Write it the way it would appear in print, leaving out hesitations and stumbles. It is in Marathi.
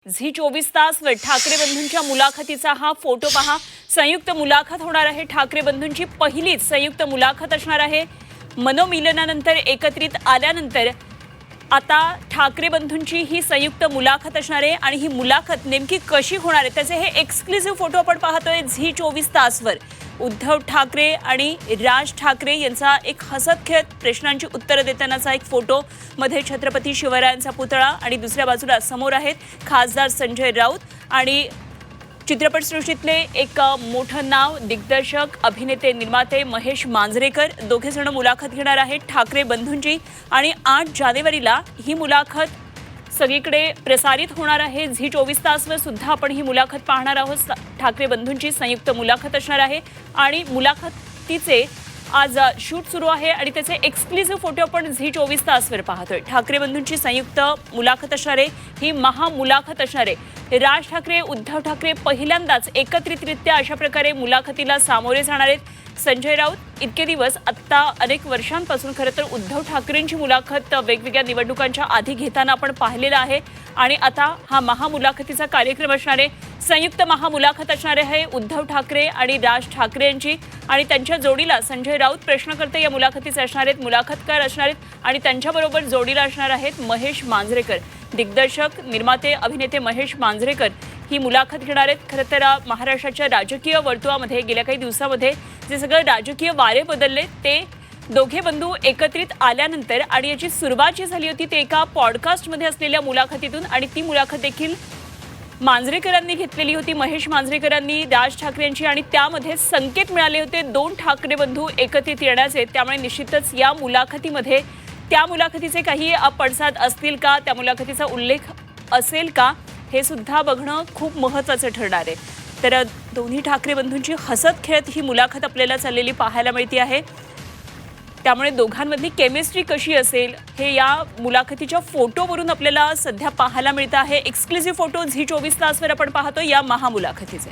झी 24 तास वर ठाकरे बंधूंच्या मुलाखतीचा हा फोटो पहा। संयुक्त मुलाखत होणार आहे। ठाकरे बंधूंची पहिलीच संयुक्त मुलाखत असणार आहे। मनोमिलनानंतर एकत्रित आल्यानंतर आता ठाकरे बंधूंची ही संयुक्त मुलाखत असणार आहे आणि ही मुलाखत नेमकी कशी होणार आहे त्याचे हे एक्सक्लुसिव्ह फोटो आपण पाहतोय झी 24 तास वर। उद्धव ठाकरे आणि राज ठाकरे यांचा एक हसत खेळत प्रश्नांची उत्तरे देतानाचा एक फोटो, मध्ये छत्रपती शिवरायांचा पुतळा आणि दुसऱ्या बाजूला समोर आहेत खासदार संजय राऊत आणि चित्रपटसृष्टीतले एक मोठं नाव दिग्दर्शक अभिनेते निर्माते महेश मांजरेकर दोघे जण मुलाखत घेणार आहेत ठाकरे बंधूंची। आणि 8 जानेवारीला ही मुलाखत सगळीकडे प्रसारित होणार आहे। झी 24 तास वर सुद्धा आपण ही मुलाखत पाहणार आहोत। ठाकरे बंधूंची संयुक्त मुलाखत असणार आहे आणि मुलाखतीचे आज शूट सुरू आहे आणि त्याचे एक्सक्लुसिव्ह फोटो आपण झी 24 तास वर पाहतोय। ठाकरे बंधूंची संयुक्त मुलाखत असणार आहे, ही महामुलाखत असणार आहे। राज ठाकरे उद्धव ठाकरे पहिल्यांदाच एकत्रितरित्या अशा प्रकारे मुलाखतीला सामोरे जाणार आहेत। संजय राऊत इतके दिवस आत्ता अनेक वर्षांपासून खरं तर उद्धव ठाकरेंची मुलाखत वेगवेगळ्या निवडणुकांच्या आधी घेताना आपण पाहिलेला आहे आणि आता हा महामुलाखतीचा कार्यक्रम असणार आहे। संयुक्त महामुलाखत असणार आहे उद्धव ठाकरे आणि राज ठाकरे यांची आणि त्यांच्या जोडीला संजय राऊत प्रश्नकर्ते या मुलाखतीचे असणार आहेत, मुलाखतकार असणार आहेत आणि त्यांच्याबरोबर जोडीला असणार आहेत महेश मांजरेकर। दिग्दर्शक निर्माते अभिनेते महेश मांजरेकर ही मुलाखत घेणार आहेत। खरं तर महाराष्ट्राच्या राजकीय वर्तुळामध्ये गेल्या काही दिवसामध्ये जे सगळं राजकीय वारे बदलले ते दोघे बंधू एकत्रित आल्यानंतर आणि याची सुरुवात जी झाली होती ते एका पॉडकास्टमध्ये असलेल्या मुलाखतीतून आणि ती मुलाखत देखील मांजरेकरांनी घेतलेली होती, महेश मांजरेकरांनी राज ठाकरे यांची आणि त्यामध्ये संकेत मिळाले होते 2 ठाकरे बंधू एकत्रित येण्याचे। त्यामुळे निश्चितच या मुलाखतीमध्ये त्या मुलाखतीचे काही पडसाद असतील का, त्या मुलाखतीचा उल्लेख असेल का हे सुद्धा बघणं खूप महत्त्वाचं ठरणार आहे। तर दोन्ही ठाकरे बंधूंची हसत खेळत ही मुलाखत आपल्याला चाललेली पाहायला मिळते आहे। त्यामुळे दोघांमधली केमिस्ट्री कशी असेल हे या मुलाखतीच्या फोटोवरून आपल्याला सध्या पाहायला मिळतं आहे। एक्सक्लुसिव्ह फोटो झी 24 तास वर आपण पाहतो या महामुलाखतीचे।